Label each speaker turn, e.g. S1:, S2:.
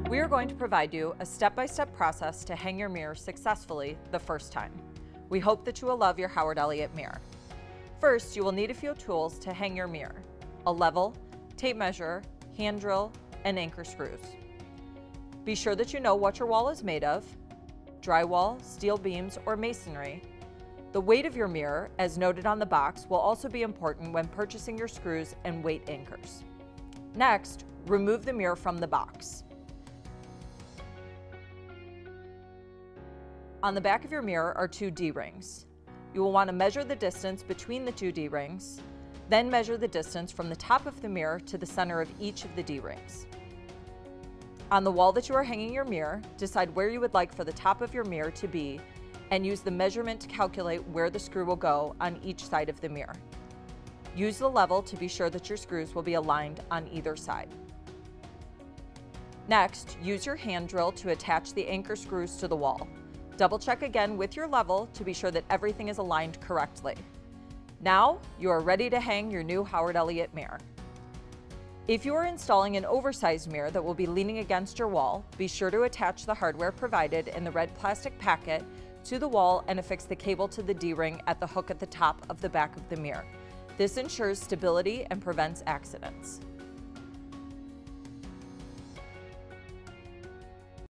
S1: We are going to provide you a step-by-step process to hang your mirror successfully the first time. We hope that you will love your Howard Elliott mirror. First, you will need a few tools to hang your mirror: a level, tape measure, hand drill, and anchor screws. Be sure that you know what your wall is made of: drywall, steel beams, or masonry. The weight of your mirror, as noted on the box, will also be important when purchasing your screws and weight anchors. Next, remove the mirror from the box. On the back of your mirror are two D-rings. You will want to measure the distance between the two D-rings, then measure the distance from the top of the mirror to the center of each of the D-rings. On the wall that you are hanging your mirror, decide where you would like for the top of your mirror to be and use the measurement to calculate where the screw will go on each side of the mirror. Use the level to be sure that your screws will be aligned on either side. Next, use your hand drill to attach the anchor screws to the wall. Double check again with your level to be sure that everything is aligned correctly. Now, you are ready to hang your new Howard Elliott mirror. If you are installing an oversized mirror that will be leaning against your wall, be sure to attach the hardware provided in the red plastic packet to the wall and affix the cable to the D-ring at the hook at the top of the back of the mirror. This ensures stability and prevents accidents.